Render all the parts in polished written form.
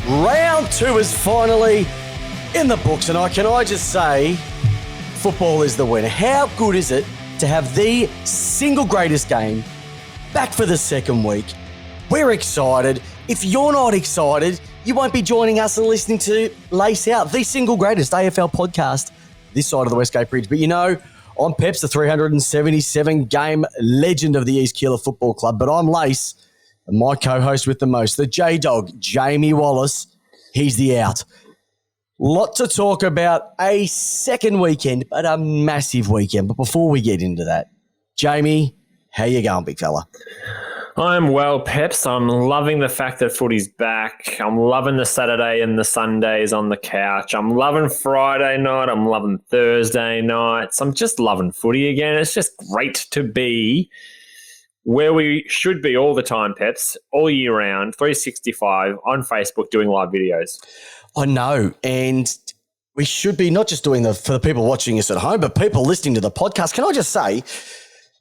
Round 2 is finally in the books, and can I just say, football is the winner. How good is it to have the single greatest game back for the second week? We're excited. If you're not excited, you won't be joining us and listening to Lace Out, the single greatest AFL podcast this side of the Westgate Bridge. But you know, I'm Peps, the 377-game legend of the East Keilor Football Club, but I'm Lace, and my co-host with the most, the J-Dog, Jamie Wallis. He's the out. Lot to talk about. A second weekend, but a massive weekend. But before we get into that, Jamie, how you going, big fella? I'm well, Peps. I'm loving the fact that footy's back. I'm loving the Saturday and the Sundays on the couch. I'm loving Friday night. I'm loving Thursday nights. I'm just loving footy again. It's just great to be where we should be all the time, Peps, all year round, 365 on Facebook doing live videos. I know, and we should be not just doing for the people watching us at home, but people listening to the podcast. Can I just say,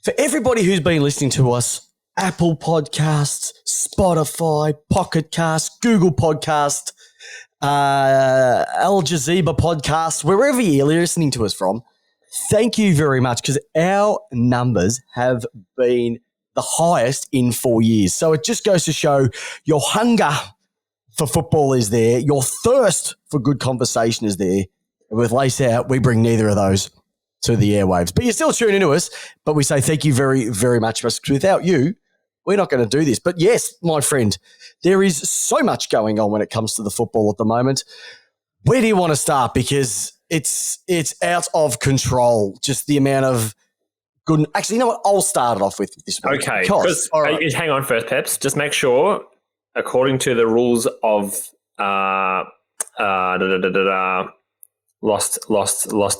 for everybody who's been listening to us, Apple Podcasts, Spotify, Pocket Cast, Google Podcast, Al Jazeera Podcast, wherever you're listening to us from, thank you very much, because our numbers have been the highest in 4 years. So it just goes to show your hunger for football is there, your thirst for good conversation is there. And with Lace Out, we bring neither of those to the airwaves. But you're still tuning into us, but we say thank you very, very much. Without you, we're not going to do this. But yes, my friend, there is so much going on when it comes to the football at the moment. Where do you want to start? Because it's out of control, just the amount of good. Actually, you know what? I'll start it off with this one. Okay, because hang on first, Peps. Just make sure, according to the rules of lost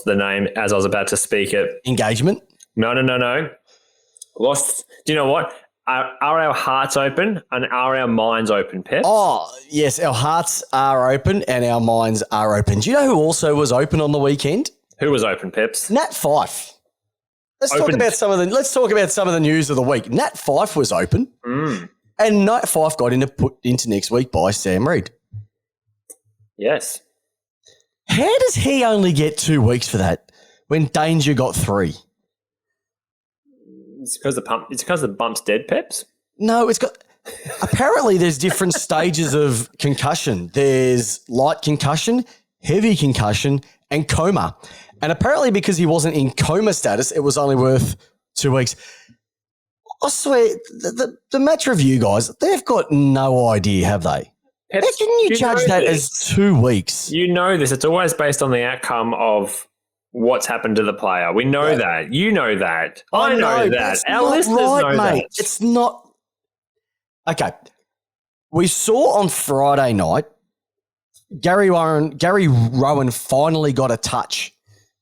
the name as I was about to speak it. Engagement? No. Lost. Do you know what? Are our hearts open and are our minds open, Peps? Oh, yes, our hearts are open and our minds are open. Do you know who also was open on the weekend? Who was open, Peps? Nat Fyfe. Let's talk about some of the news of the week. Nat Fyfe was open, and Nat Fyfe got put into next week by Sam Reid. Yes. How does he only get 2 weeks for that when Danger got 3? It's because the bump's dead, Peps? No, it's got. Apparently, there's different stages of concussion. There's light concussion, heavy concussion, and coma. And apparently, because he wasn't in coma status, it was only worth 2 weeks. I swear, the match review guys, they've got no idea, have they? Peps, how can you judge that as 2 weeks? You know this. It's always based on the outcome of what's happened to the player. We know that. You know that. I know that. Our listeners know that. It's not. Okay. We saw on Friday night, Gary Rowan finally got a touch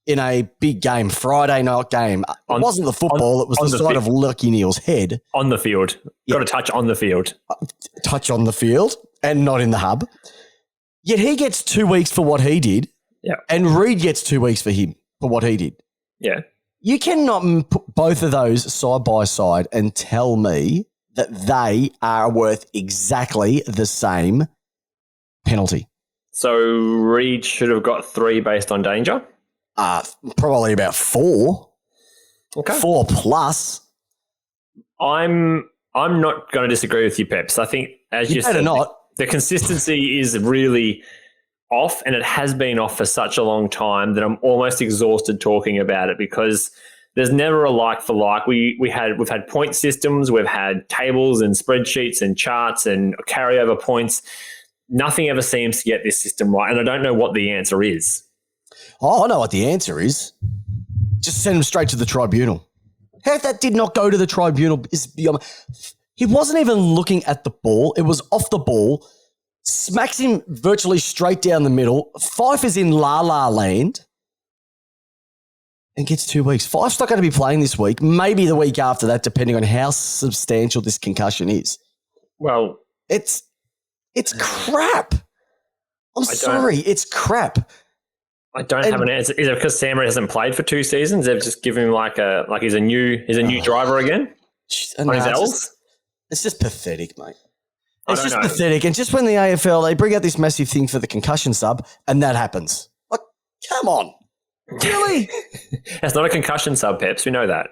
in a big game, Friday night game. It wasn't the football. It was the side of Lucky Neal's head. On the field. Got a touch on the field. Touch on the field and not in the hub. Yet he gets 2 weeks for what he did. Yeah. And Reid gets 2 weeks for him, for what he did. Yeah. You cannot put both of those side by side and tell me that they are worth exactly the same penalty. So Reid should have got 3 based on danger? Probably about 4. Okay. 4 plus. I'm not going to disagree with you, Peps. I think, as you said, the consistency is really off, and it has been off for such a long time that I'm almost exhausted talking about it, because there's never a like for like. We've had point systems, we've had tables and spreadsheets and charts and carryover points. Nothing ever seems to get this system right, and I don't know what the answer is. Oh, I know what the answer is. Just send him straight to the tribunal. How that did not go to the tribunal is beyond. He wasn't even looking at the ball. It was off the ball. Smacks him virtually straight down the middle. Fyfe is in la-la land and gets 2 weeks. Fyfe's not going to be playing this week, maybe the week after that, depending on how substantial this concussion is. Well, it's crap. I'm sorry, it's crap. I don't have an answer. Is it because Sam Reid hasn't played for 2 seasons? They've just given him like he's a new driver again on his L's? It's just pathetic, mate. It's just pathetic. And just when the AFL, they bring out this massive thing for the concussion sub, and that happens. Like, come on. Really? It's not a concussion sub, Peps. We know that.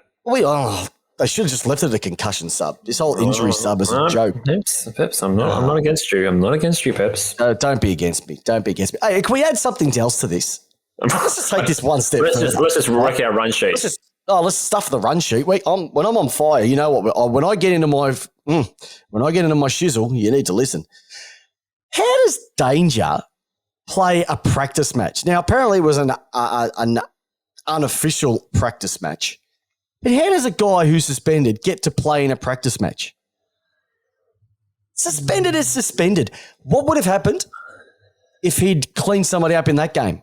They should have just left it a concussion sub. This whole injury sub is a joke. Peps, I'm not against you. I'm not against you, Peps. Don't be against me. Don't be against me. Hey, can we add something else to this? Let's just take this one step further. Let's just wreck our run sheet. Let's stuff the run sheet. When I'm on fire, you know what? When I get into my shizzle, you need to listen. How does Danger play a practice match? Now, apparently, it was an unofficial practice match. But how does a guy who's suspended get to play in a practice match? Suspended is suspended. What would have happened if he'd cleaned somebody up in that game?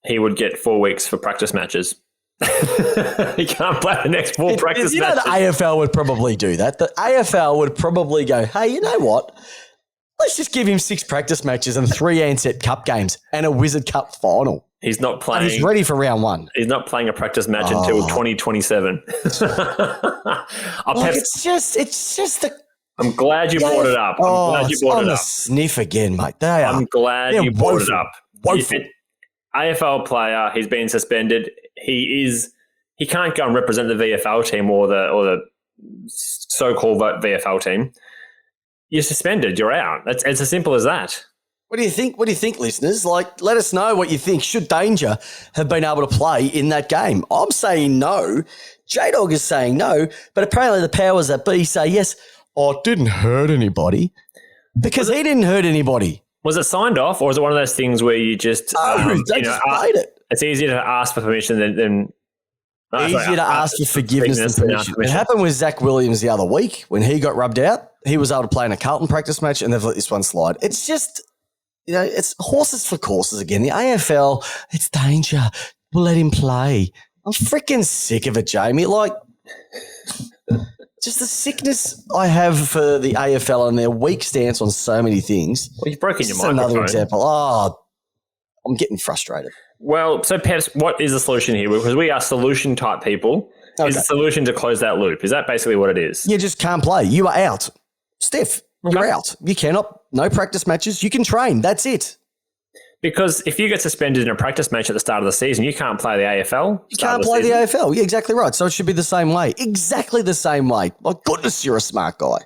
He would get 4 weeks for practice matches. He can't play the next 4 practice matches. You know the AFL would probably do that. The AFL would probably go, hey, you know what? Let's just give him 6 practice matches and 3 Ansett Cup games and a Wizard Cup final. He's not playing. And he's ready for round 1. He's not playing a practice match until 2027. It's just the. I'm glad you brought it up. I'm glad you brought it up. Sniff again, mate. I'm glad you brought it up. Woeful. AFL player. He's been suspended. He can't go and represent the VFL team or the so-called VFL team. You're suspended. You're out. It's as simple as that. What do you think? What do you think, listeners? Like, let us know what you think. Should Danger have been able to play in that game? I'm saying no. J-Dog is saying no, but apparently the powers that be say yes. Oh, it didn't hurt anybody because he didn't hurt anybody. Was it signed off, or is it one of those things where you just they just played it? It's easier to ask for permission than easier to ask for forgiveness than permission. It happened with Zach Williams the other week when he got rubbed out. He was able to play in a Carlton practice match, and they've let this one slide. It's just, it's horses for courses again. The AFL, it's Danger. We'll let him play. I'm freaking sick of it, Jamie. Like, just the sickness I have for the AFL and their weak stance on so many things. Well, you've broken your microphone. Another example. I'm getting frustrated. Well, so Peps, what is the solution here? Because we are solution type people. Okay. Is the solution to close that loop? Is that basically what it is? You just can't play. You are out. Stiff. You're out. You cannot. No practice matches. You can train. That's it. Because if you get suspended in a practice match at the start of the season, you can't play the AFL. You can't play the AFL. Yeah, exactly right. So it should be the same way. Exactly the same way. My goodness, you're a smart guy.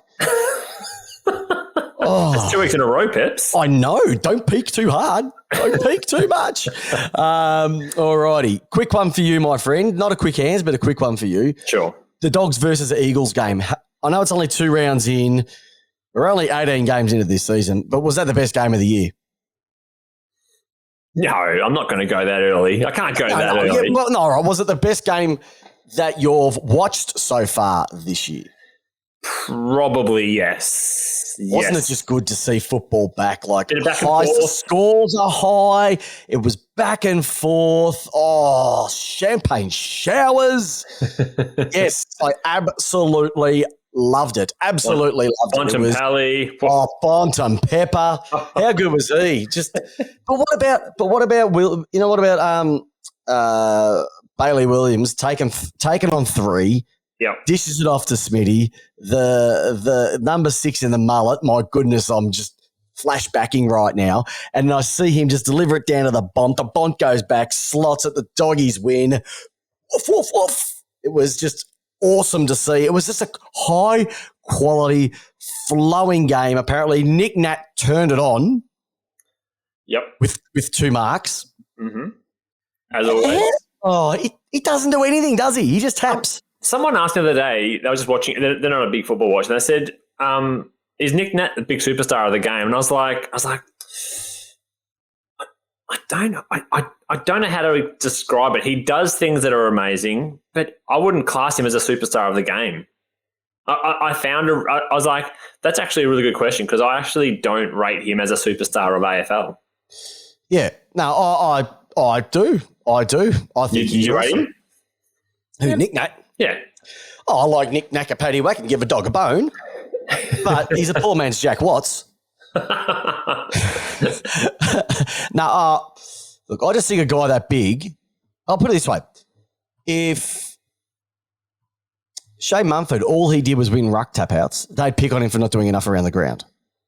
It's 2 weeks in a row, Peps. I know. Don't peak too hard. Don't peak too much. All righty. Quick one for you, my friend. Not a quick hands, but a quick one for you. Sure. The Dogs versus the Eagles game. I know it's only 2 rounds in. We're only 18 games into this season, but was that the best game of the year? No, I'm not going to go that early. I can't go that early. Yeah, well, no, was it the best game that you've watched so far this year? Probably yes. Wasn't it just good to see football back? Like, the scores are high. It was back and forth. Oh, champagne showers. Yes, I absolutely loved it. Absolutely loved it. Bontempelli. Oh, Bontempelli. How good was he? But what about Will? You know, what about Bailey Williams taking on 3? Yep. Dishes it off to Smitty. The number 6 in the mullet. My goodness, I'm just flashbacking right now. And I see him just deliver it down to the Bont. The Bont goes back, slots it. The Doggies win. Woof, woof, woof. It was just awesome to see. It was just a high quality, flowing game. Apparently, Nick Nat turned it on. Yep. With 2 marks. Mm-hmm. As always. He doesn't do anything, does he? He just taps. Someone asked me the other day, they were just watching, they're not a big football watch, and they said, is Nick Nat the big superstar of the game? And I was like, I don't know. I don't know how to describe it. He does things that are amazing, but I wouldn't class him as a superstar of the game. I was like, that's actually a really good question because I actually don't rate him as a superstar of AFL. Yeah. No, I do. I think you rate him? Who, yeah. Nick Nat? Yeah. Oh, I like Nick Nackapatty Whack and give a dog a bone, but he's a poor man's Jack Watts. Now, look, I just think a guy that big, I'll put it this way. If Shane Mumford, all he did was win ruck tap outs, they'd pick on him for not doing enough around the ground.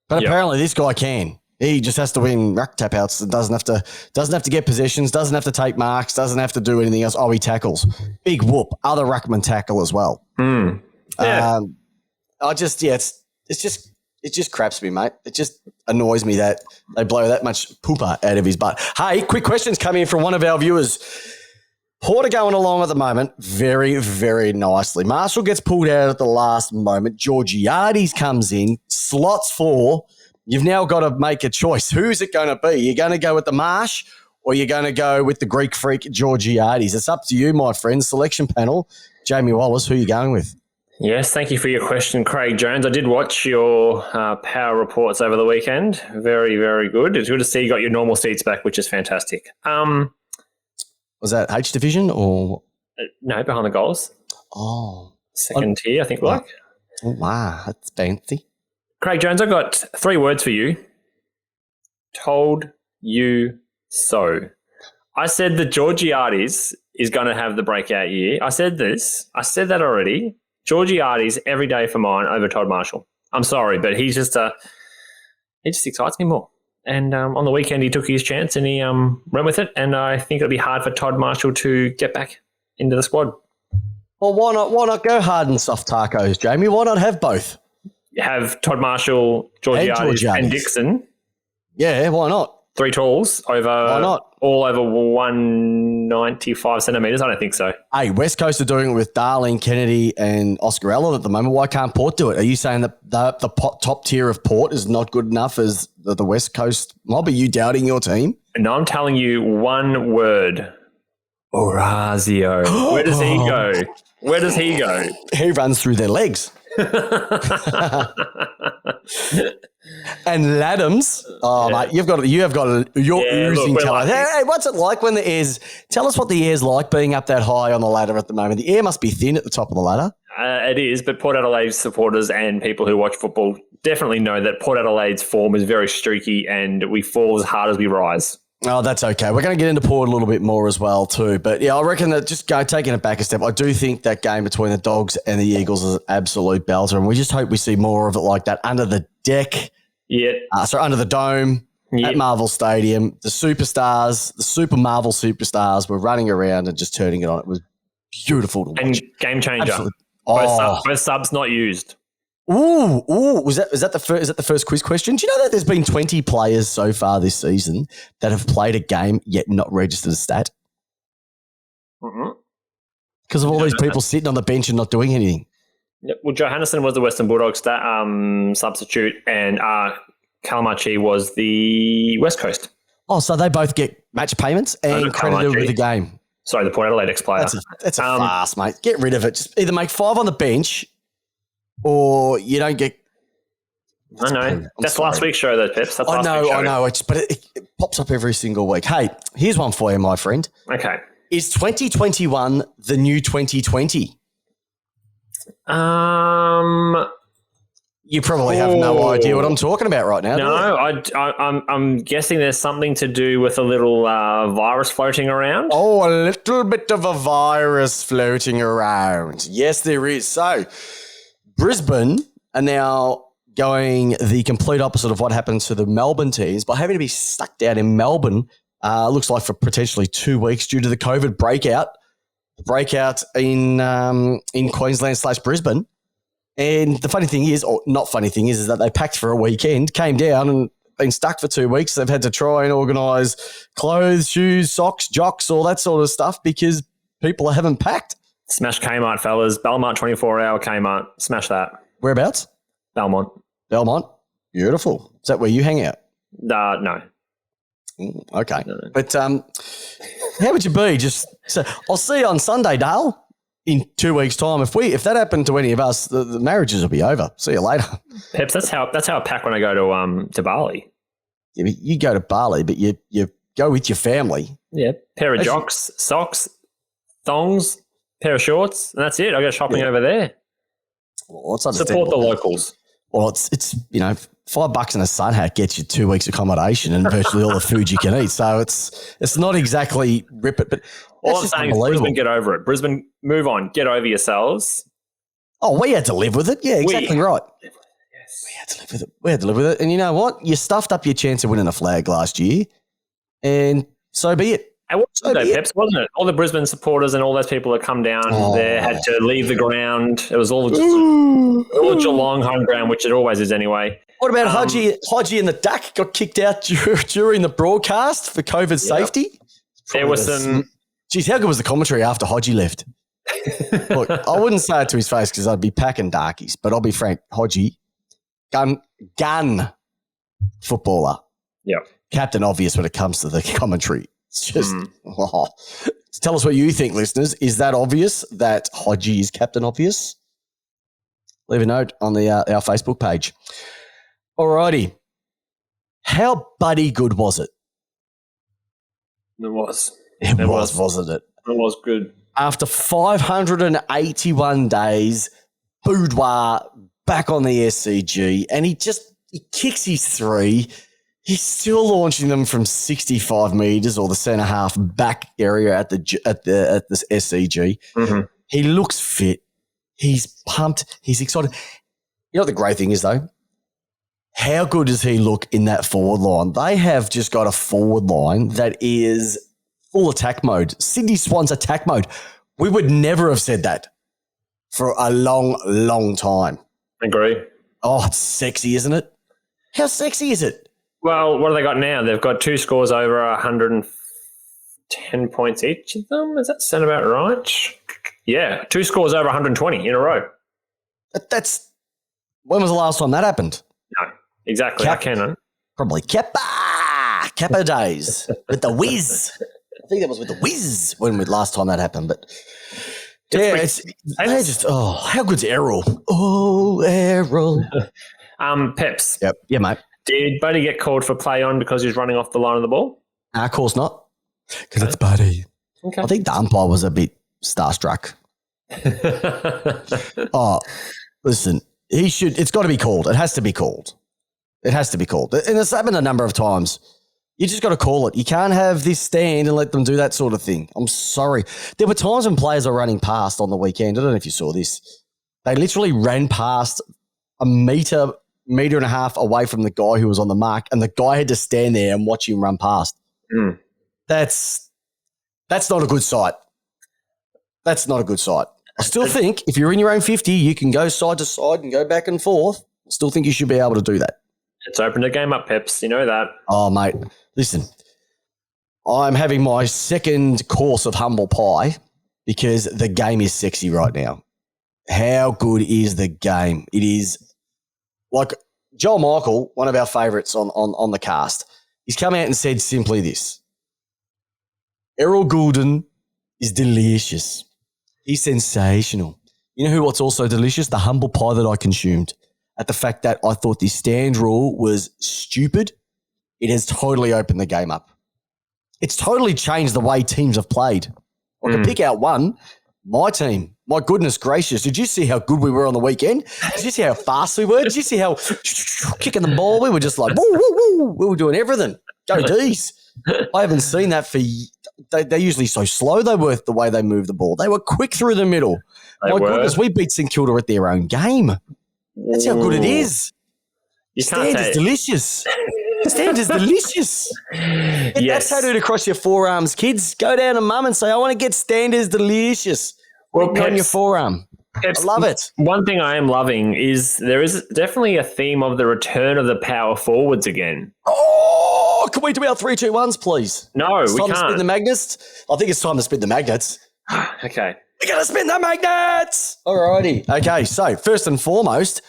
But apparently this guy can. He just has to win ruck tap outs and doesn't have to get possessions, doesn't have to take marks, doesn't have to do anything else. Oh, he tackles. Big whoop. Other ruckman tackle as well. Yeah. It just craps me, mate. It just annoys me that they blow that much pooper out of his butt. Hey, quick questions coming in from one of our viewers. Porter going along at the moment very, very nicely. Marshall gets pulled out at the last moment. Georgiades comes in, slots 4. You've now got to make a choice. Who's it going to be? You're going to go with the Marsh or you're going to go with the Greek freak Georgiades? It's up to you, my friend. Selection panel. Jamie Wallis, who are you going with? Yes, thank you for your question, Craig Jones. I did watch your power reports over the weekend. Very, very good. It's good to see you got your normal seats back, which is fantastic. Was that H division or? No, behind the goals. Oh. Second tier, I think. Like. Oh, wow, that's fancy. Craig Jones, I've got 3 words for you. Told you so. I said that Georgiades is going to have the breakout year. I said this. I said that already. Georgiades every day for mine over Todd Marshall. I'm sorry, but he just excites me more. And on the weekend, he took his chance and he ran with it. And I think it'll be hard for Todd Marshall to get back into the squad. Well, why not go hard and soft tacos, Jamie? Why not have both? You have Todd Marshall, Georgiades and Dixon. Yeah, why not? 3 talls over. Why not? All over 195 centimetres. I don't think so. Hey, West Coast are doing it with Darling, Kennedy and Oscar Allen at the moment. Why can't Port do it? Are you saying that the top tier of Port is not good enough as the West Coast mob? Are you doubting your team? No, I'm telling you one word. Orazio. Where does he go? Where does he go? He runs through their legs. And Laddams, mate, you're oozing talent. Hey, what's it like when the air's? Tell us what the air's like being up that high on the ladder at the moment. The air must be thin at the top of the ladder. It is, but Port Adelaide supporters and people who watch football definitely know that Port Adelaide's form is very streaky, and we fall as hard as we rise. Oh, that's okay. We're going to get into Port a little bit more as well too. But yeah, I reckon that taking it back a step, I do think that game between the Dogs and the Eagles is an absolute belter, and we just hope we see more of it like that under the deck. Yeah. Under the dome at Marvel Stadium. The superstars, the Super Marvel superstars were running around and just turning it on. It was beautiful to watch. And game changer. Absolutely. Both subs not used. Ooh! Is that the first quiz question? Do you know that there's been 20 players so far this season that have played a game yet not registered a stat? Because of all these people sitting on the bench and not doing anything. Yep. Well, Johannesson was the Western Bulldogs substitute, and Kalamachi was the West Coast. Oh, so they both get match payments and credited with the game. Sorry, the Port Adelaide ex-player. That's a farce, mate. Get rid of it. Just either make 5 on the bench or you don't get... I know. That's last week's show, though, Peps. I know. But it pops up every single week. Hey, here's one for you, my friend. Okay. Is 2021 the new 2020? You probably have no idea what I'm talking about right now. No, I'm guessing there's something to do with a little virus floating around. Oh, a little bit of a virus floating around. Yes, there is. So, Brisbane are now going the complete opposite of what happened to the Melbourne teams by having to be stuck down in Melbourne, looks like for potentially 2 weeks due to the COVID breakout in Queensland/Brisbane. And the funny thing is, or not funny thing is that they packed for a weekend, came down and been stuck for 2 weeks. They've had to try and organise clothes, shoes, socks, jocks, all that sort of stuff because people haven't packed. Smash Kmart, fellas. Belmont 24-hour Kmart. Smash that. Whereabouts? Belmont. Beautiful. Is that where you hang out? No. Okay. No. But how would you be? I'll see you on Sunday, Dale. In 2 weeks' time, if that happened to any of us, the marriages will be over. See you later. Peps, that's how I pack when I go to Bali. Yeah, you go to Bali, but you go with your family. Yeah, pair of jocks, socks, thongs, pair of shorts, and that's it. I go shopping over there. Well, support the locals. Well, it's $5 and a sun hat gets you 2 weeks accommodation and virtually all the food you can eat. So it's not exactly rip it, but all I'm saying is Brisbane, get over it. Brisbane, move on. Get over yourselves. Oh, we had to live with it. Yeah, exactly right. We had to live with it. We had to live with it. And you know what? You stuffed up your chance of winning a flag last year, and so be it. It was good though, Peps, wasn't it? All the Brisbane supporters and all those people that come down there had to leave the ground. It was all Geelong home ground, which it always is anyway. What about Hodgie and the Duck got kicked out during the broadcast for COVID safety? There was some... Geez, how good was the commentary after Hodgie left? Look, I wouldn't say it to his face because I'd be packing darkies, but I'll be frank, Hodgie, gun footballer. Yeah. Captain obvious when it comes to the commentary. It's just, tell us what you think, listeners. Is that obvious that Hodgie is Captain Obvious? Leave a note on our Facebook page. Alrighty. How buddy good was it? It was. It was, wasn't it? It was good. After 581 days, Boudoir back on the SCG, and he kicks his three. He's still launching them from 65 metres or the centre half back area at the SCG. Mm-hmm. He looks fit. He's pumped. He's excited. You know what the great thing is, though? How good does he look in that forward line? They have just got a forward line that is full attack mode. Sydney Swans attack mode. We would never have said that for a long, long time. Agree. Oh, it's sexy, isn't it? How sexy is it? Well, what have they got now? They've got 2 scores over 110 points each of them. Does that sound about right? Yeah, 2 scores over 120 in a row. When was the last time that happened? No, exactly. I cannot. Probably Kappa days with the Whiz. I think that was with the Whiz when last time that happened. But how good's Errol? Oh, Errol. Peps. Yep. Yeah, mate. Did Buddy get called for play on because he's running off the line of the ball? Of course not, because it's Buddy. Okay. I think the umpire was a bit starstruck. Listen, he should. It's got to be called. It has to be called. It has to be called. And it's happened a number of times. You just got to call it. You can't have this stand and let them do that sort of thing. I'm sorry. There were times when players were running past on the weekend. I don't know if you saw this. They literally ran past a metre and a half away from the guy who was on the mark, and the guy had to stand there and watch him run past. Mm. That's not a good sight. That's not a good sight. I still think if you're in your own 50, you can go side to side and go back and forth. I still think you should be able to do that. It's opened the game up, Peps. You know that. Oh, mate. Listen, I'm having my second course of humble pie because the game is sexy right now. How good is the game? It is like Joel Michael, one of our favourites on the cast. He's come out and said simply this. Errol Goulden is delicious. He's sensational. You know what's also delicious? The humble pie that I consumed. At the fact that I thought the stand rule was stupid, it has totally opened the game up. It's totally changed the way teams have played. I can pick out one, my team. My goodness gracious, did you see how good we were on the weekend? Did you see how fast we were? Did you see how kicking the ball? We were just like, woo, woo, woo. We were doing everything. Go D's. I haven't seen that for they're usually so slow, they were, the way they move the ball. They were quick through the middle. My goodness, we beat St Kilda at their own game. That's how good it is. Stand is delicious. Stand is delicious. Get that tattooed across your forearms, kids. Go down to mum and say, I want to get stand is delicious. Well, on your forearm. Peps, I love it. One thing I am loving is there is definitely a theme of the return of the power forwards again. Oh, can we do our 3, 2, 1s, please? No, we can't. To spin the magnets? I think it's time to spin the magnets. Okay. We're going to spin the magnets. All righty. Okay, so first and foremost,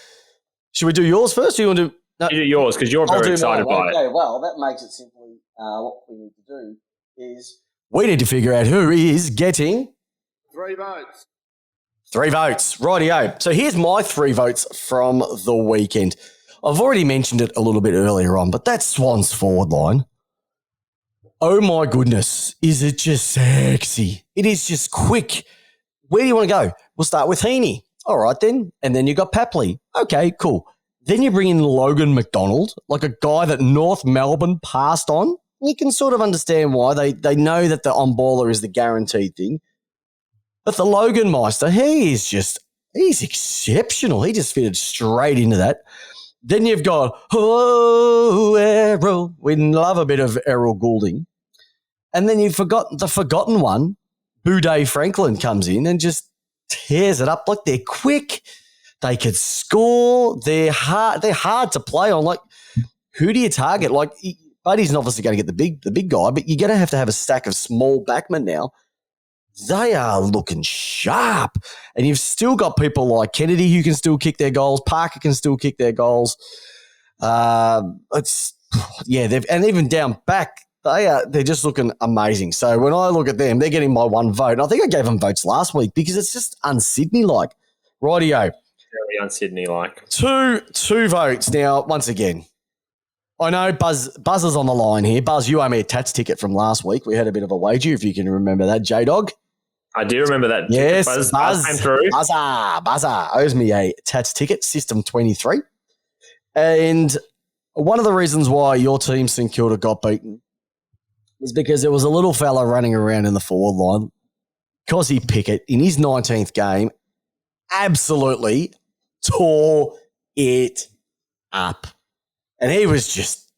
should we do yours first? Or you want to do? No. You do yours because you're very excited by it. Okay, well, that makes it simply what we need to do is we need to figure out who is getting 3 votes. 3 votes. Rightio. So here's my 3 votes from the weekend. I've already mentioned it a little bit earlier on, but that Swans forward line, oh my goodness, is it just sexy? It is just quick. Where do you want to go? We'll start with Heaney. All right then. And then you got Papley. Okay, cool. Then you bring in Logan McDonald, like a guy that North Melbourne passed on. You can sort of understand why. They know that the on-baller is the guaranteed thing. But the Logan Meister, he's exceptional. He just fitted straight into that. Then you've got, oh, Errol. We love a bit of Errol Goulding. And then you've forgotten the forgotten one, Boudet Franklin comes in and just tears it up. Like, they're quick. They could score. They're hard to play on. Like, who do you target? Like, Buddy's obviously going to get the big guy, but you're going to have a stack of small backmen now. They are looking sharp. And you've still got people like Kennedy who can still kick their goals. Parker can still kick their goals. And even down back, they're just looking amazing. So when I look at them, they're getting my one vote. And I think I gave them votes last week because it's just un-Sydney-like. Rightio. Very un-Sydney-like. Two votes. Now, once again, I know Buzz is on the line here. Buzz, you owe me a Tats ticket from last week. We had a bit of a wager, if you can remember that, J-Dog. I do remember that. Yes, Buzz came through. Buzzer owes me a Tats ticket, System 23. And one of the reasons why your team, St Kilda, got beaten was because there was a little fella running around in the forward line, Cozzy Pickett, in his 19th game, absolutely tore it up. And he was just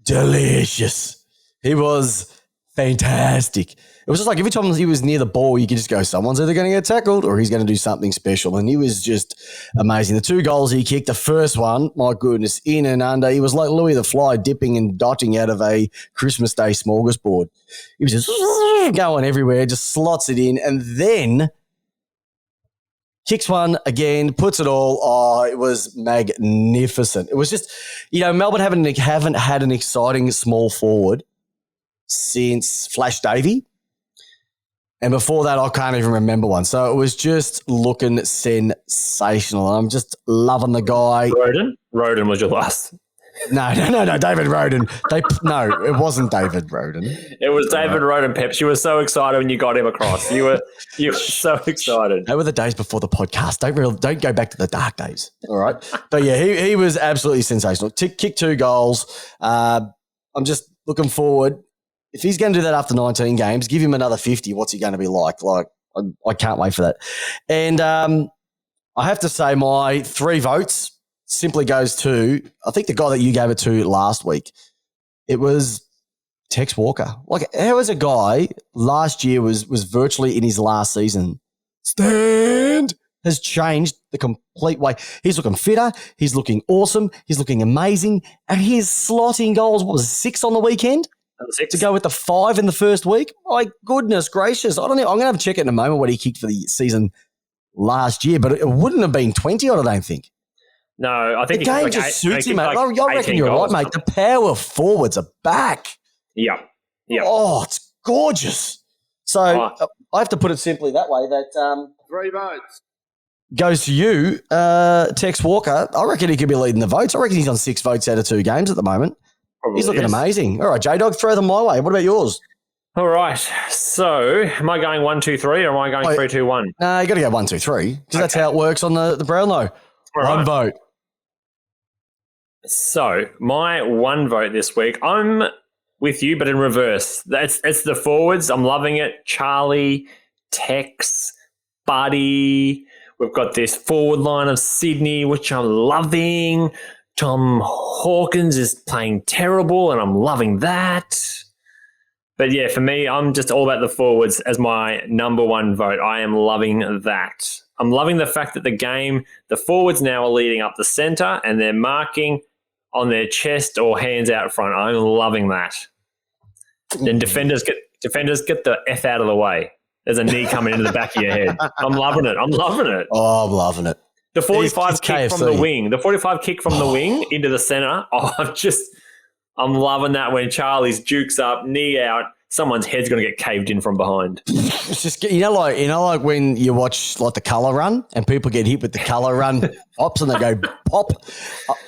delicious. He was fantastic. It was just like every time he was near the ball, you could just go, someone's either going to get tackled or he's going to do something special. And he was just amazing. The 2 goals he kicked, the first one, my goodness, in and under. He was like Louis the Fly dipping and dotting out of a Christmas Day smorgasbord. He was just going everywhere, just slots it in. And then kicks one again, puts it all. Oh, it was magnificent. It was just, Melbourne haven't had an exciting small forward since Flash Davey. And before that, I can't even remember one. So it was just looking sensational. I'm just loving the guy. Roden was your last. No, David Roden. No, it wasn't David Roden. It was David Roden, Peps. You were so excited when you got him across. You were so excited. They were the days before the podcast. Don't go back to the dark days. All right. But yeah, he was absolutely sensational. Kicked 2 goals. I'm just looking forward. If he's going to do that after 19 games, give him another 50. What's he going to be like? Like, I can't wait for that. And I have to say my 3 votes simply goes to, I think, the guy that you gave it to last week. It was Tex Walker. Like, how is a guy last year was virtually in his last season, has changed the complete way. He's looking fitter. He's looking awesome. He's looking amazing. And he's slotting goals. What was it, 6 on the weekend? 6. To go with the 5 in the first week? My goodness gracious. I don't know. I'm going to have to check it in a moment what he kicked for the season last year, but it wouldn't have been 20, I don't think. No, I think the game just suits him, mate. I reckon you're right, mate. The power forwards are back. Yeah. Oh, it's gorgeous. So I have to put it simply that way that 3 votes goes to you, Tex Walker. I reckon he could be leading the votes. I reckon he's on 6 votes out of 2 games at the moment. Probably he's looking amazing. All right, J-Dog, throw them my way. What about yours? All right. So am I going 1, 2, 3 or am I going 3, 2, 1? No, you got to go 1, 2, 3 because that's how it works on the Brownlow. One vote. So my 1 vote this week, I'm with you, but in reverse. It's the forwards. I'm loving it. Charlie, Tex, Buddy. We've got this forward line of Sydney, which I'm loving. Tom Hawkins is playing terrible, and I'm loving that. But yeah, for me, I'm just all about the forwards as my number 1 vote. I am loving that. I'm loving the fact that the forwards now are leading up the centre and they're marking on their chest or hands out front. I'm loving that. Then defenders get the F out of the way. There's a knee coming into the back of your head. I'm loving it. Oh, I'm loving it. The 45 kick from the wing. The 45 kick from the wing into the centre. Oh, I'm loving that when Charlie's jukes up, knee out, someone's head's going to get caved in from behind. It's just, like when you watch like the colour run and people get hit with the colour run pops and they go pop.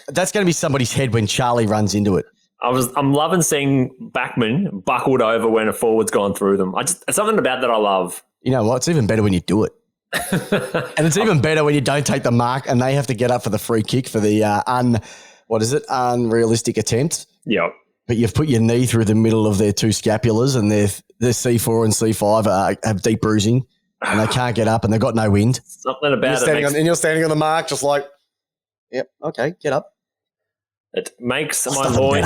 That's going to be somebody's head when Charlie runs into it. I'm loving seeing backmen buckled over when a forward's gone through them. It's something about that I love. You know what? It's even better when you do it. And it's even better when you don't take the mark and they have to get up for the free kick for the unrealistic attempt. Yep. But you've put your knee through the middle of their 2 scapulars and their C4 and C5 have deep bruising and they can't get up and they've got no wind. Something about and you're standing on the mark just like, yep, okay, get up. It makes my loins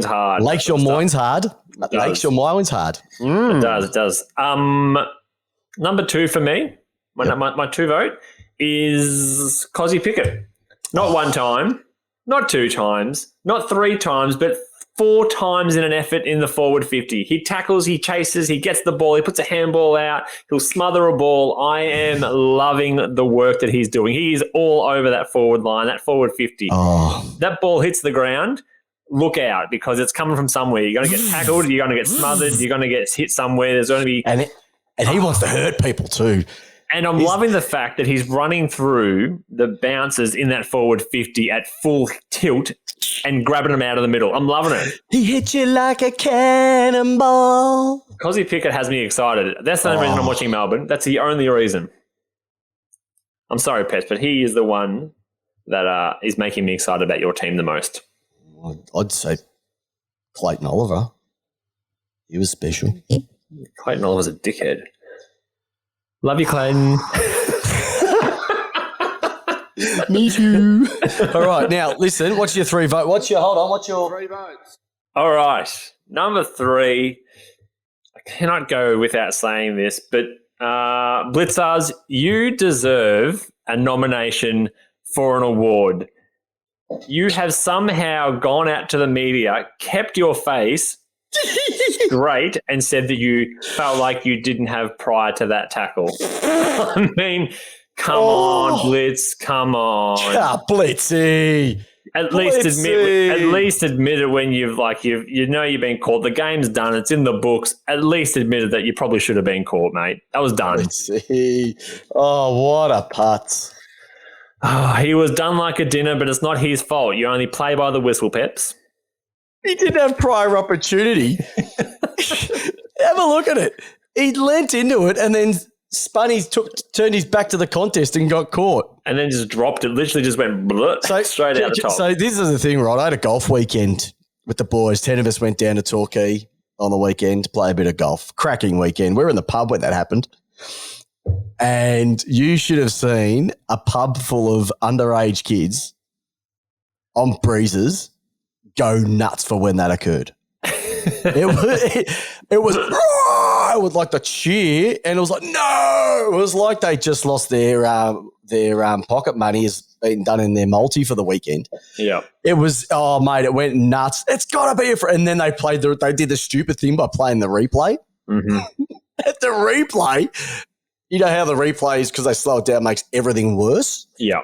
hard. Makes your loins hard. Makes your loins hard. It does. Number 2 for me, my 2 vote is Cozzy Pickett. Not 1 time, not 2 times, not 3 times, but 4 times in an effort in the forward 50. He tackles, he chases, he gets the ball, he puts a handball out, he'll smother a ball. I am loving the work that he's doing. He is all over that forward line, that forward 50. Oh. That ball hits the ground, look out, because it's coming from somewhere. You're going to get tackled, you're going to get smothered, you're going to get hit somewhere. There's going to be... And he wants to hurt people too. And I'm loving the fact that he's running through the bounces in that forward 50 at full tilt and grabbing them out of the middle. I'm loving it. He hit you like a cannonball. Cozzy Pickett has me excited. That's the only reason I'm watching Melbourne. That's the only reason. I'm sorry, Pets, but he is the one that is making me excited about your team the most. I'd say Clayton Oliver. He was special. Clayton Oliver's a dickhead. Love you, Clayton. Me too. All right, now listen. What's your 3 vote? What's your 3 votes? All right, number 3. I cannot go without saying this, but Blitzers, you deserve a nomination for an award. You have somehow gone out to the media, kept your face straight, and said that you felt like you didn't have prior to that tackle. I mean, come on, Blitz, come on. Blitzy. At least admit it when you've been caught. The game's done. It's in the books. At least admit it that you probably should have been caught, mate. That was done. Blitzy. Oh, what a putz. Oh, he was done like a dinner, but it's not his fault. You only play by the whistle, Peps. He didn't have prior opportunity. Have a look at it. He leant into it and then turned his back to the contest and got caught. And then just dropped it. Literally just went straight out the top. So this is the thing, right? I had a golf weekend with the boys. 10 of us went down to Torquay on the weekend to play a bit of golf. Cracking weekend. We were in the pub when that happened. And you should have seen a pub full of underage kids on breezes go nuts for when that occurred. It was like the cheer, and it was like, no! It was like they just lost their pocket money has been done in their multi for the weekend. Yeah. It was, oh, mate, it went nuts. It's got to be and then they did the stupid thing by playing the replay. Mm-hmm. At the replay, you know how the replay is because they slow it down makes everything worse? Yeah.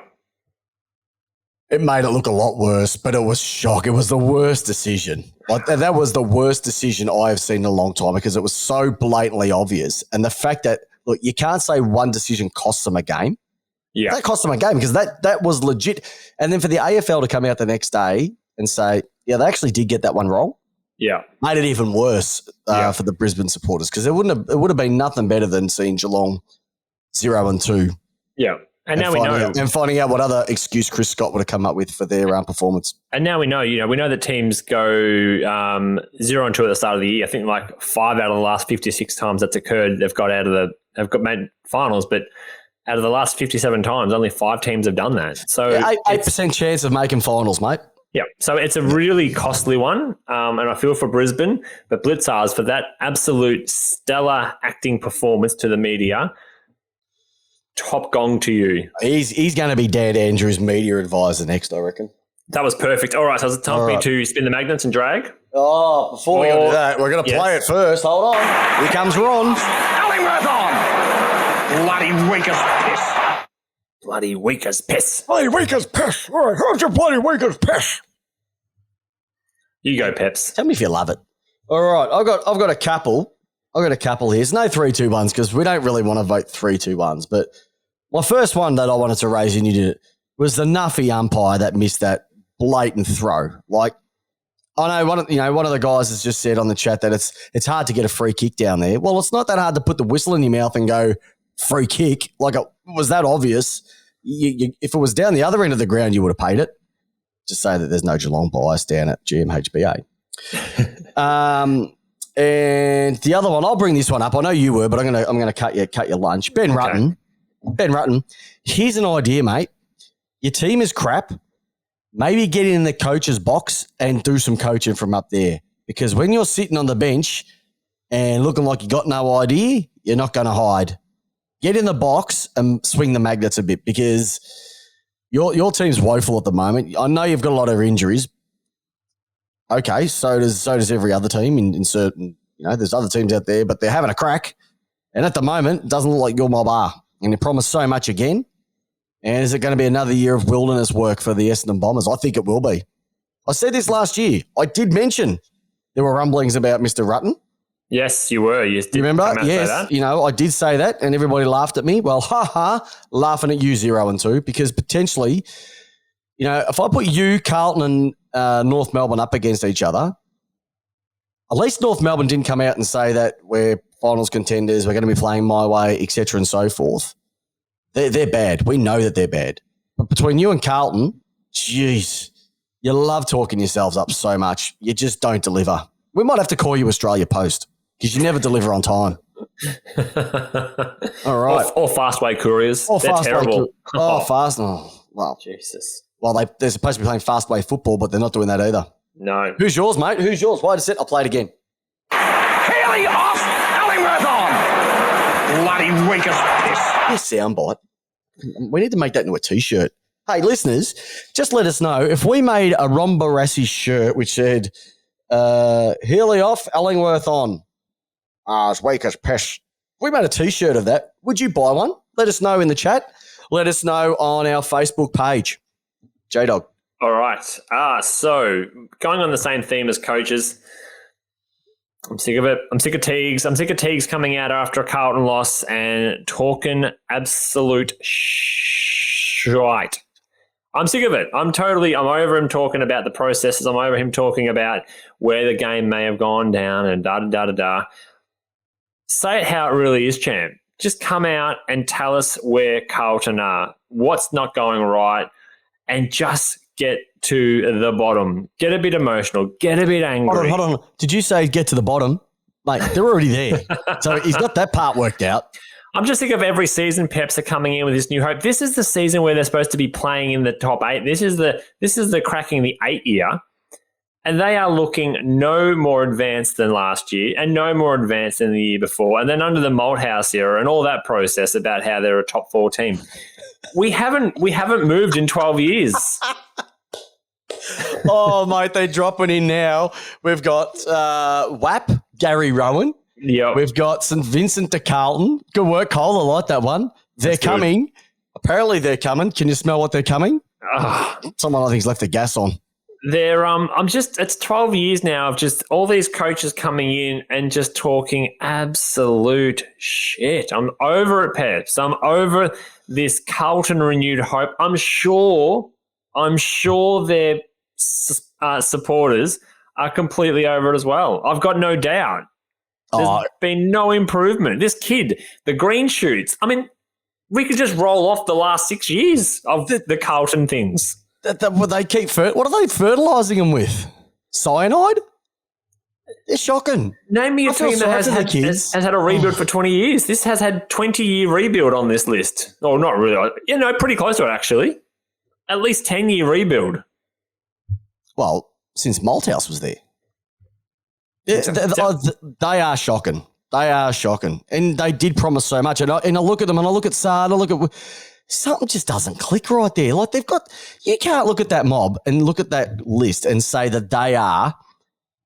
It made it look a lot worse, but it was shock. It was the worst decision. That was the worst decision I have seen in a long time because it was so blatantly obvious. And the fact that, look, you can't say one decision costs them a game. Yeah. That cost them a game because that was legit. And then for the AFL to come out the next day and say, yeah, they actually did get that one wrong. Yeah. Made it even worse for the Brisbane supporters because it would have been nothing better than seeing Geelong 0-2. Yeah. And now we know. And finding out what other excuse Chris Scott would have come up with for their performance. And now we know, we know that teams go 0-2 at the start of the year. I think like 5 out of the last 56 times that's occurred, they've got made finals, but out of the last 57 times, only 5 teams have done that. So 8% chance of making finals, mate. Yeah. So it's a really costly one. And I feel for Brisbane, but Blitzers for that absolute stellar acting performance to the media. Top gong to you. He's going to be Dan Andrews' media advisor next, I reckon. That was perfect. All right, so it's time for me to spin the magnets and drag. Oh, before we go to that, we're going to play it first. Hold on. Here comes Ron. Ellingworth on. Bloody weak as piss. Bloody weak as piss. Bloody weak as piss. All right, how's your bloody weak as piss? You go, Peps. Tell me if you love it. All right, I've got a couple. I've got a couple here. It's no 3-2-1s because we don't really want to vote 3-2-1s. But my first one that I wanted to raise, and you did it, was the Nuffy umpire that missed that blatant throw. Like, I know one of the guys has just said on the chat that it's hard to get a free kick down there. Well, it's not that hard to put the whistle in your mouth and go free kick. Like, it was that obvious. If it was down the other end of the ground, you would have paid it. Just say that there's no Geelong bias down at GMHBA. And the other one, I'll bring this one up. I know you were, but I'm gonna cut your lunch. Ben Rutten. Here's an idea, mate. Your team is crap. maybe get in the coach's box and do some coaching from up there. Because when you're sitting on the bench and looking like you got no idea, you're not going to hide. Get in the box and swing the magnets a bit because your team's woeful at the moment. I know you've got a lot of injuries. Okay, so does every other team in certain, there's other teams out there, but they're having a crack. And at the moment, it doesn't look like your mob are. And you promise so much again. And is it going to be another year of wilderness work for the Essendon Bombers? I think it will be. I said this last year. I did mention there were rumblings about Mr. Rutten. Yes, you were. You remember? Yes, I did say that, and everybody laughed at me. Well, laughing at you 0 and 2 because potentially, if I put you, Carlton, and North Melbourne up against each other, at least North Melbourne didn't come out and say that we're finals contenders, we're going to be playing my way, etc. and so forth. They're bad. We know that they're bad. But between you and Carlton, jeez, you love talking yourselves up so much. You just don't deliver. We might have to call you Australia Post because you never deliver on time. All right. Or Fastway Couriers. They're terrible. Fast. Oh, well, Jesus. Well, they're supposed to be playing Fastway football, but they're not doing that either. No. Who's yours, mate? Who's yours? Why does it? I'll play it again. Haley off, Ellingworth on. Bloody weak as This soundbite. We need to make that into a T-shirt. Hey, listeners, just let us know if we made a Ron Barassi shirt which said, Healy off, Ellingworth on. As weak as piss. If we made a T-shirt of that, would you buy one? Let us know in the chat. Let us know on our Facebook page. J-Dog. All right. So going on the same theme as coaches, I'm sick of it. I'm sick of Teagues. I'm sick of Teagues coming out after a Carlton loss and talking absolute shite. I'm sick of it. I'm over him talking about the processes. I'm over him talking about where the game may have gone down and da-da-da-da-da. Say it how it really is, champ. Just come out and tell us where Carlton are, what's not going right, and just get to the bottom. Get a bit emotional. Get a bit angry. Hold on. Did you say get to the bottom? Mate, they're already there. So he's got that part worked out. I'm just sick of every season Peps are coming in with this new hope. This is the season where they're supposed to be playing in the top 8. This is the cracking the 8 year. And they are looking no more advanced than last year and no more advanced than the year before. And then under the Malthouse era and all that process about how they're a top 4 team. We haven't moved in 12 years. Oh, mate, they're dropping in now. We've got WAP, Gary Rowan. Yep. We've got St. Vincent to Carlton. Good work, Cole. I like that one. They're coming. Apparently they're coming. Can you smell what they're coming? Someone I think's left the gas on. They're it's 12 years now of just all these coaches coming in and just talking absolute shit. I'm over it, Peps. I'm over this Carlton renewed hope. I'm sure their supporters are completely over it as well. I've got no doubt. There's been no improvement. This kid, the green shoots. I mean, we could just roll off the last 6 years of the Carlton things. They keep what are they fertilising them with? Cyanide? They're shocking. Name me a team that has had a rebuild for 20 years. This has had 20-year rebuild on this list. Oh, not really. Pretty close to it, actually. At least 10-year rebuild. Well, since Malthouse was there. They are shocking. They are shocking. And they did promise so much. And I look at them and I look at Sard, I look at... Something just doesn't click right there. Like you can't look at that mob and look at that list and say that they are,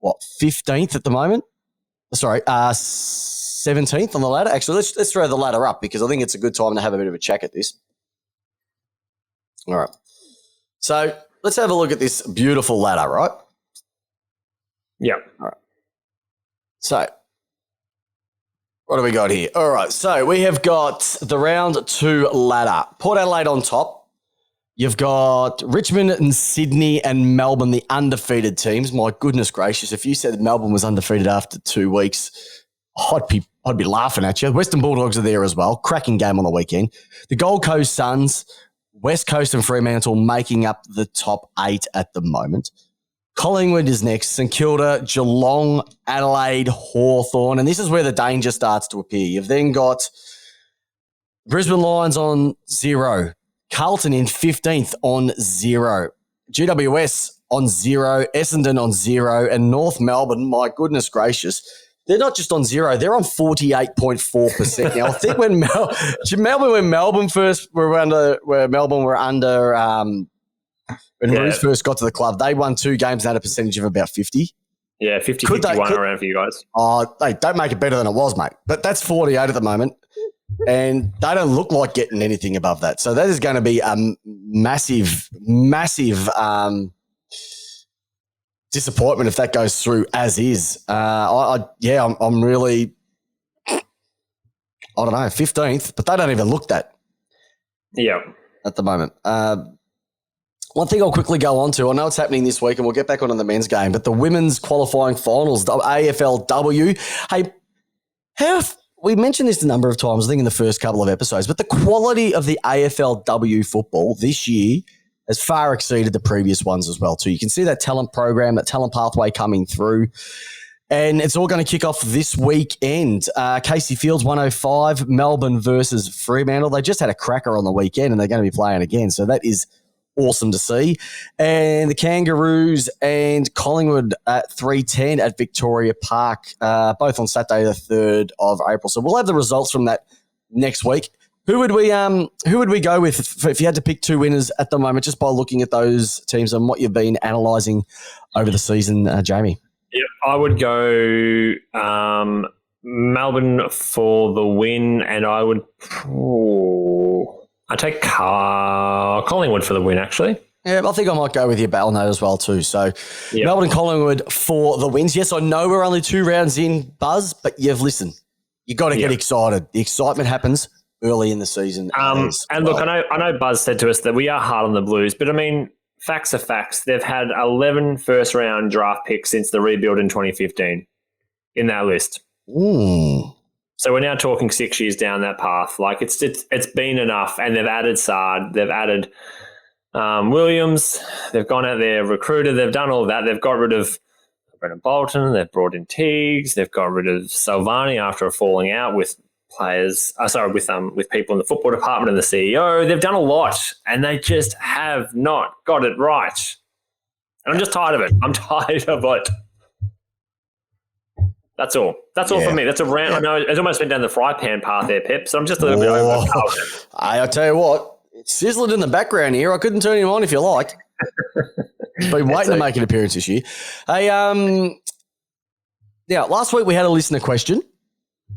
15th at the moment? Sorry, 17th on the ladder. Actually, let's throw the ladder up because I think it's a good time to have a bit of a check at this. All right. So let's have a look at this beautiful ladder, right? Yeah. All right. So what do we got here? All right, so we have got the round 2 ladder. Port Adelaide on top. You've got Richmond and Sydney and Melbourne, the undefeated teams. My goodness gracious, if you said Melbourne was undefeated after 2 weeks, I'd be laughing at you. Western Bulldogs are there as well. Cracking game on the weekend. The Gold Coast Suns, West Coast and Fremantle making up the top 8 at the moment. Collingwood is next, St Kilda, Geelong, Adelaide, Hawthorn, and this is where the danger starts to appear. You've then got Brisbane Lions on 0, Carlton in 15th on 0. GWS on 0, Essendon on 0, and North Melbourne, my goodness gracious, they're not just on 0, they're on 48.4%. Now, I think when Melbourne first were under, when Roos first got to the club, they won 2 games and had a percentage of about 50. Yeah, 50-51 around for you guys. Oh, they don't make it better than it was, mate. But that's 48 at the moment. And they don't look like getting anything above that. So that is going to be a massive disappointment if that goes through as is. I'm really, I don't know, 15th, but they don't even look that. Yeah. At the moment. One thing I'll quickly go on to, I know it's happening this week and we'll get back on the men's game, but the women's qualifying finals, the AFLW. Hey, we mentioned this a number of times, I think in the first couple of episodes, but the quality of the AFLW football this year has far exceeded the previous ones as well too. You can see that talent program, that talent pathway coming through. And it's all going to kick off this weekend. Casey Fields 105, Melbourne versus Fremantle. They just had a cracker on the weekend and they're going to be playing again. So that is awesome to see. And the Kangaroos and Collingwood at 3:10 at Victoria Park, both on Saturday the 3rd of April. So we'll have the results from that next week. Who would we go with if you had to pick 2 winners at the moment, just by looking at those teams and what you've been analysing over the season, Jamie? Yeah, I would go Melbourne for the win, and I'd take Collingwood for the win, actually. Yeah, I think I might go with your battle note as well too. So Melbourne and Collingwood for the wins. Yes, I know we're only 2 rounds in, Buzz, but listen, you got to get excited. The excitement happens early in the season. Look, I know Buzz said to us that we are hard on the Blues, but I mean, facts are facts. They've had 11 first-round draft picks since the rebuild in 2015 in that list. Ooh. So we're now talking 6 years down that path. Like it's been enough, and they've added Sard, they've added Williams, they've gone out there, recruited, they've done all that. They've got rid of Brendan Bolton, they've brought in Teagues, they've got rid of Salvani after a falling out with players. With people in the football department and the CEO. They've done a lot, and they just have not got it right. And I'm just tired of it. I'm tired of it. That's all. That's all for me. That's a round. I know it's almost went down the fry pan path there, Pep. So I'm just a little bit over Carlton. I'll tell you what, it's sizzling in the background here. I couldn't turn him on if you like. He's been waiting to make an appearance this year. Hey, now last week we had a listener question.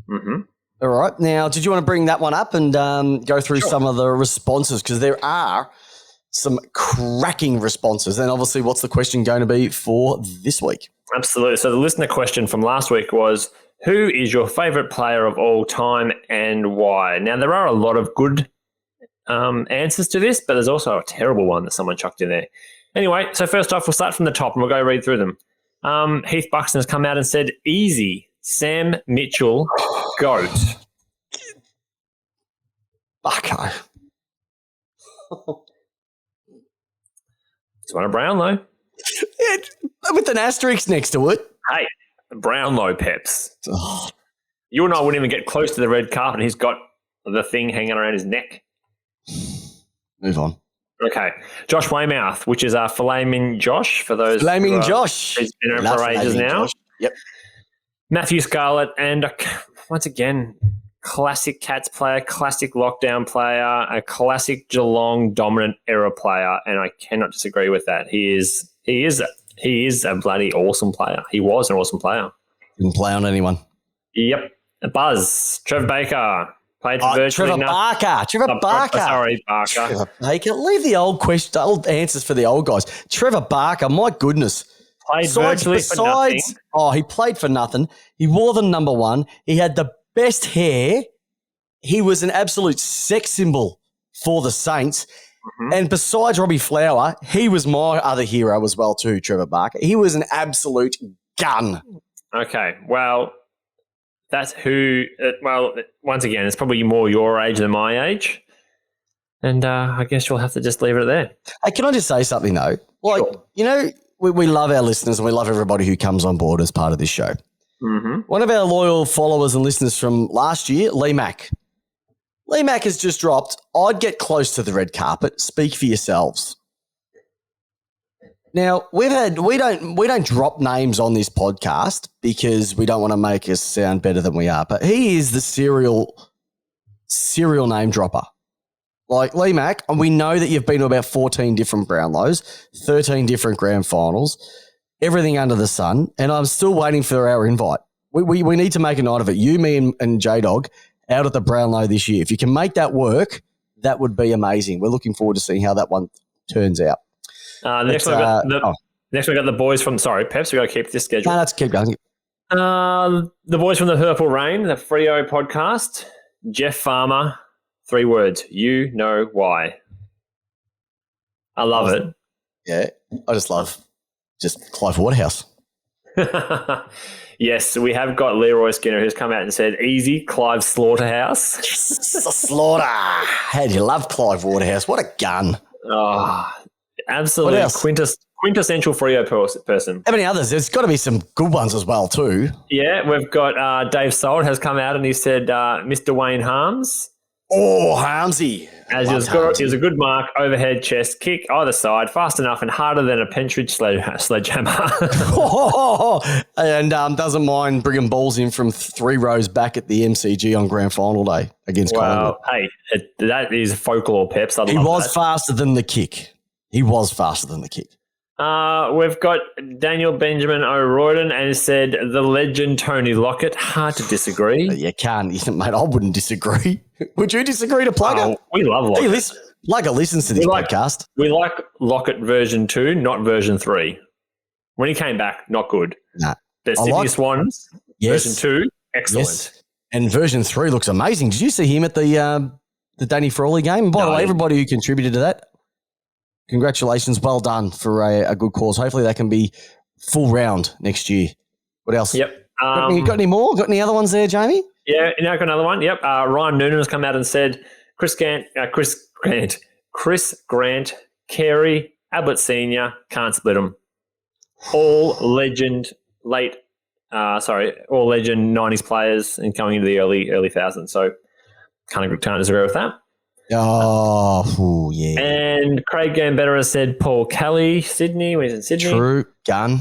Mm-hmm. All right. Now, did you want to bring that one up and go through some of the responses? Because there are some cracking responses. And obviously, what's the question going to be for this week? Absolutely. So the listener question from last week was, who is your favourite player of all time and why? Now, there are a lot of good answers to this, but there's also a terrible one that someone chucked in there. Anyway, so first off, we'll start from the top and we'll go read through them. Heath Buxton has come out and said, easy, Sam Mitchell, GOAT. Bucko. It's one of Brownlow. With an asterisk next to it. Hey, Brownlow Peps. Oh. You and I wouldn't even get close to the red carpet. He's got the thing hanging around his neck. Move on. Okay. Josh Weymouth, which is our Flaming Josh for those. Flaming Josh. He's been around for ages now. Josh. Yep. Matthew Scarlett, and once again, classic Cats player, classic lockdown player, a classic Geelong dominant era player, and I cannot disagree with that. He is a bloody awesome player. He was an awesome player. Didn't play on anyone. Yep. Buzz, Trevor Baker. Played for virtually Trevor Barker. Sorry, Barker. Trevor Baker. Leave the old answers for the old guys. Trevor Barker, my goodness. Played virtually for nothing. Oh, he played for nothing. He wore the number 1. He had the best hair. He was an absolute sex symbol for the Saints. Mm-hmm. And besides Robbie Flower, he was my other hero as well too, Trevor Barker. He was an absolute gun. Okay, well, that's who once again, it's probably more your age than my age. And I guess you'll have to just leave it there. Hey, can I just say something though? Sure. We love our listeners and we love everybody who comes on board as part of this show. Mm-hmm. One of our loyal followers and listeners from last year, Lee Mack. Lee Mack has just dropped, I'd get close to the red carpet. Speak for yourselves. Now, we don't drop names on this podcast because we don't want to make us sound better than we are, but he is the serial name dropper. Like Lee Mack, and we know that you've been to about 14 different Brownlows, 13 different grand finals, everything under the sun, and I'm still waiting for our invite. We need to make a night of it. You, me, and J-Dog out at the Brownlow this year. If you can make that work, that would be amazing. We're looking forward to seeing how that one turns out. Next we got the boys from. Sorry, Peps. We got to keep this schedule. No, let's keep going. The boys from the Purple Rain, the Freo podcast. Jeff Farmer. 3 words. You know why. I love it. Yeah, I just love Clive Waterhouse. Yes, we have got Leroy Skinner who's come out and said, "Easy, Clive Slaughterhouse." Slaughter. How do you love Clive Waterhouse? What a gun! Oh, absolutely quintessential Freo person. How many others? There's got to be some good ones as well too. Yeah, we've got Dave Sold has come out and he said, "Mr. Wayne Harms." Oh, Harmsy. As he was a good mark, overhead chest kick, either side, fast enough and harder than a Pentridge sledgehammer. And doesn't mind bringing balls in from 3 rows back at the MCG on grand final day against Collingwood. Hey, that is folklore, Peps. He was faster than the kick. We've got Daniel Benjamin O'Royden and he said, the legend Tony Lockett. Hard to disagree. You can't, mate. I wouldn't disagree. Would you disagree to Plugger? We love Lockett. Plugger listens to this podcast. We like Lockett version 2, not version 3. When he came back, not good. Nah. The Sydney Swans, version 2, excellent. Yes. And version 3 looks amazing. Did you see him at the Danny Frawley game? And by the way, everybody who contributed to that, congratulations. Well done for a good cause. Hopefully that can be full round next year. What else? Yep. Got any more? Got any other ones there, Jamie? Yeah, I've got another one. Yep. Ryan Noonan has come out and said, Chris Grant, Carey, Ablett Senior, can't split them. All legend 90s players and coming into the early thousands. So can't disagree with that. Oh, yeah. And Craig Gambetta has said Paul Kelly, Sydney. When he's in Sydney. True. Gun.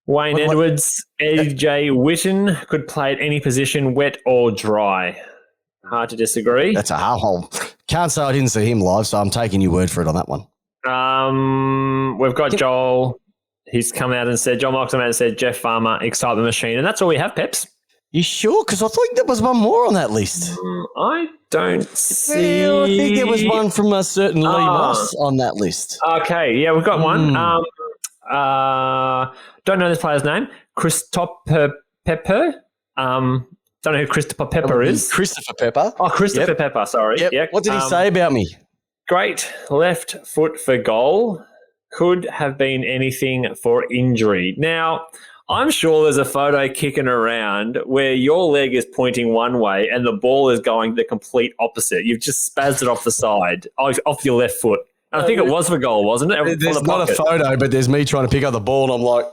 Wayne Edwards, AJ Witten could play at any position, wet or dry. Hard to disagree. That's a hole. Can't say I didn't see him live, so I'm taking your word for it on that one. We've got Joel. He's come out and said, John Mark's come out and said, Jeff Farmer, excitement machine. And that's all we have, Peps. You sure? Because I think there was one more on that list. I don't see. Well, I think there was one from a certain Lee Moss on that list. Okay, yeah, we've got one. Don't know this player's name. Christopher Pepper. Don't know who Christopher Pepper is. Christopher Pepper. Oh, Christopher Pepper, sorry. Yep. Yep. What did he say about me? Great left foot for goal. Could have been anything for injury. Now, I'm sure there's a photo kicking around where your leg is pointing one way and the ball is going the complete opposite. You've just spazzed it off the side, off your left foot. And I think it was for goal, wasn't it? There's not a photo, but there's me trying to pick up the ball and I'm like,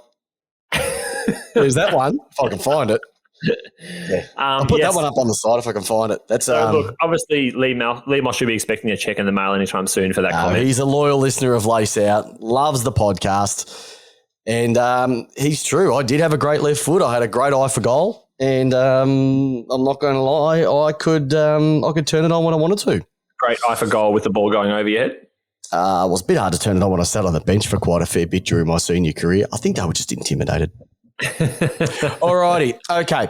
there's that one, if I can find it. Yeah. I'll put that one up on the side if I can find it. That's look, obviously Lee Moss should be expecting a check in the mail anytime soon for that comment. He's a loyal listener of Lace Out, loves the podcast. And he's true. I did have a great left foot. I had a great eye for goal, and I'm not going to lie. I could turn it on when I wanted to. Great eye for goal with the ball going over your head. It was a bit hard to turn it on when I sat on the bench for quite a fair bit during my senior career. I think they were just intimidated. All righty. Okay.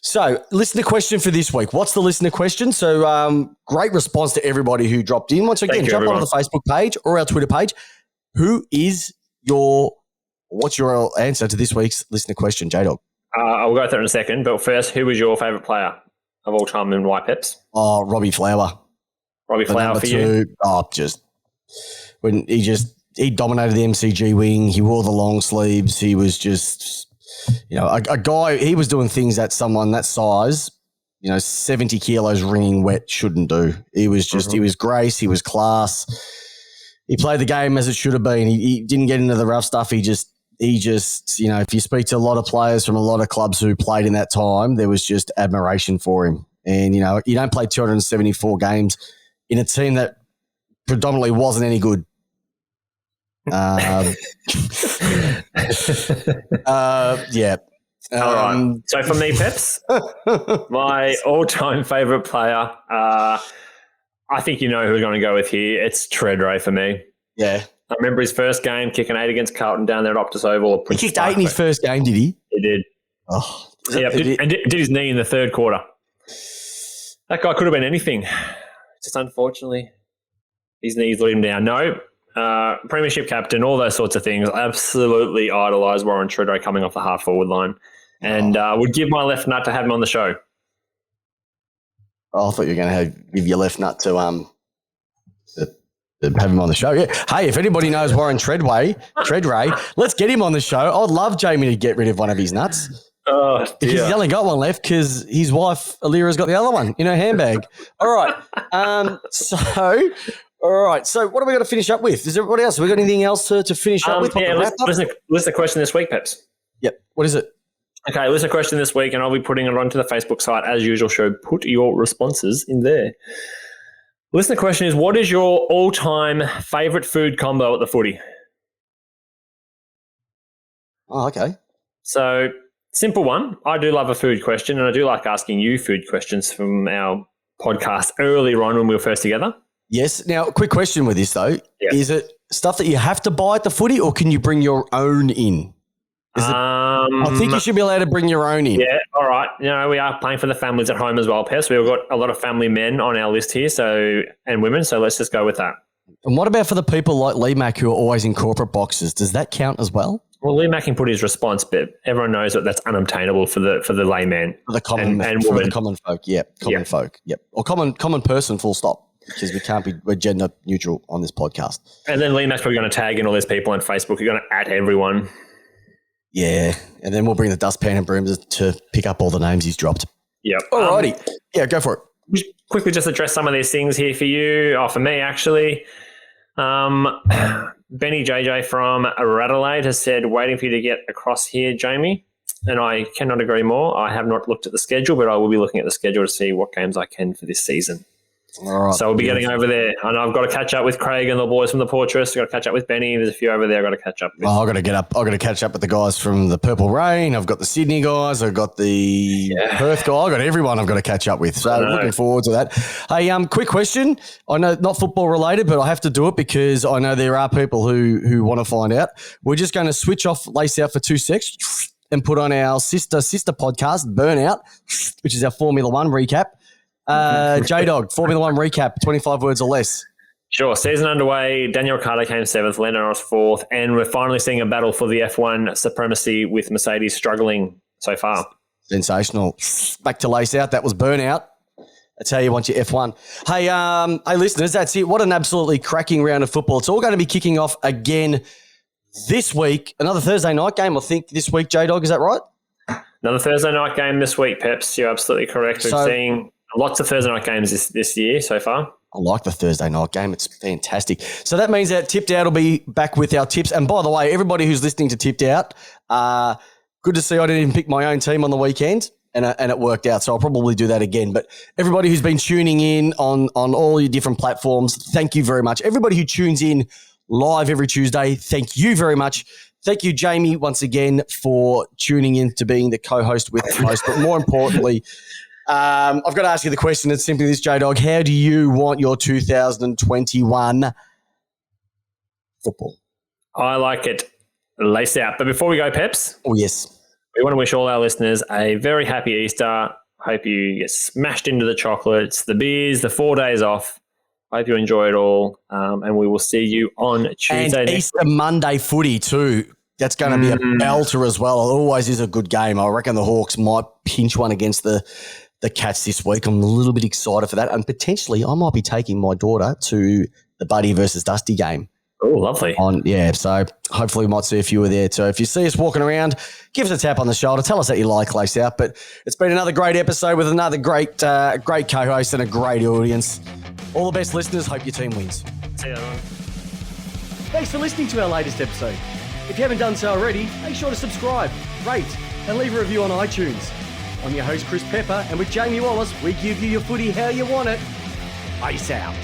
So, listener question for this week. What's the listener question? So, great response to everybody who dropped in. Once again, jump on the Facebook page or our Twitter page. What's your answer to this week's listener question, J-Dog? I'll go through in a second, but first, who was your favourite player of all time in White Peps? Oh, Robbie Flower. Robbie Flower for you? Oh, when he dominated the MCG wing. He wore the long sleeves. He was just, a guy. He was doing things that someone that size, 70 kilos wringing wet shouldn't do. He was just, He was grace. He was class. He played the game as it should have been. He didn't get into the rough stuff. He just, if you speak to a lot of players from a lot of clubs who played in that time, there was just admiration for him. And, you don't play 274 games in a team that predominantly wasn't any good. Yeah. All right. So for me, Peps, my all-time favourite player, I think you know who we're going to go with here. It's Treadray for me. Yeah. I remember his first game kicking 8 against Carlton down there at Optus Oval. He kicked 8 in his first game, did he? He did. Oh, yeah, and did his knee in the third quarter. That guy could have been anything. Just unfortunately, his knees let him down. No, premiership captain, all those sorts of things. I absolutely idolise Warren Treadray coming off the half-forward line and would give my left nut to have him on the show. Oh, I thought you were going to give your left nut to have him on the show. Yeah. Hey, if anybody knows Warren Treadray, let's get him on the show. I'd love Jamie to get rid of one of his nuts. Oh, because he's only got one left because his wife, Alira's got the other one in her handbag. All right. So what are we going to finish up with? Is everybody else? Have we got anything else to finish up with? Yeah, listen to question this week, Peps. Yep. What is it? Okay, listen to question this week, and I'll be putting it onto the Facebook site as usual. So put your responses in there. Listener question is, what is your all-time favourite food combo at the footy? Oh, okay. So, simple one. I do love a food question, and I do like asking you food questions from our podcast earlier on when we were first together. Yes. Now, quick question with this, though. Yep. Is it stuff that you have to buy at the footy, or can you bring your own in? I think you should be allowed to bring your own in. Yeah, all right. You know, we are playing for the families at home as well, Pess. We've got a lot of family men on our list here, and women, so let's just go with that. And what about for the people like Lee Mack who are always in corporate boxes? Does that count as well? Well, Lee Mack can put his response, but everyone knows that that's unobtainable for the layman. For the common man, for the common folk, folk. Yep. Or common person, full stop. Because we're gender neutral on this podcast. And then Lee Mack's probably going to tag in all these people on Facebook. You're going to at everyone. Yeah, and then we'll bring the dustpan and brooms to pick up all the names he's dropped. Yep. Alrighty. Yeah, go for it. Quickly just address some of these things here for you, or for me actually. Benny JJ from Radelaide has said, waiting for you to get across here, Jamie. And I cannot agree more. I have not looked at the schedule, but I will be looking at the schedule to see what games I can for this season. All right, so we'll be getting over there. And I've got to catch up with Craig and the boys from the Portress. I've got to catch up with Benny. There's a few over there I've got to catch up with. I've got to catch up with the guys from the Purple Rain. I've got the Sydney guys. I've got the Perth guy. I've got everyone I've got to catch up with. So looking forward to that. Hey, quick question. I know not football related, but I have to do it because I know there are people who want to find out. We're just going to switch off Lace Out for 2 secs and put on our sister podcast, Burnout, which is our Formula One recap. J-Dog, Formula One recap, 25 words or less. Sure. Season underway. Daniel Ricciardo came 7th, Lando Norris 4th, and we're finally seeing a battle for the F1 supremacy with Mercedes struggling so far. Sensational. Back to Lace Out. That was Burnout. That's how you want your F1. Hey, listeners, that's it. What an absolutely cracking round of football. It's all going to be kicking off again this week. Another Thursday night game, I think, this week, J-Dog. Is that right? Another Thursday night game this week, Peps. You're absolutely correct. We're seeing lots of Thursday night games this year so far. I like the Thursday night game. It's fantastic. So that means that Tipped Out will be back with our tips. And by the way, everybody who's listening to Tipped Out, good to see I didn't even pick my own team on the weekend and it worked out. So I'll probably do that again. But everybody who's been tuning in on all your different platforms, thank you very much. Everybody who tunes in live every Tuesday, thank you very much. Thank you, Jamie, once again for tuning in to being the co-host with the host. But more importantly, I've got to ask you the question. It's simply this, J-Dog. How do you want your 2021 football? I like it laced out. But before we go, Peps. Oh, yes. We want to wish all our listeners a very happy Easter. Hope you get smashed into the chocolates, the beers, the 4 days off. Hope you enjoy it all. And we will see you on Tuesday. And Easter Monday footy too. That's going to be a belter as well. It always is a good game. I reckon the Hawks might pinch one against the Cats this week. I'm a little bit excited for that. And potentially I might be taking my daughter to the Buddy versus Dusty game. Oh, lovely. So hopefully we might see a few of there. So if you see us walking around, give us a tap on the shoulder. Tell us that you like Lace Out. But it's been another great episode with another great co-host and a great audience. All the best, listeners. Hope your team wins. See you, everyone. Thanks for listening to our latest episode. If you haven't done so already, make sure to subscribe, rate, and leave a review on iTunes. I'm your host, Chris Pepper, and with Jamie Wallis, we give you your footy how you want it. Peace out.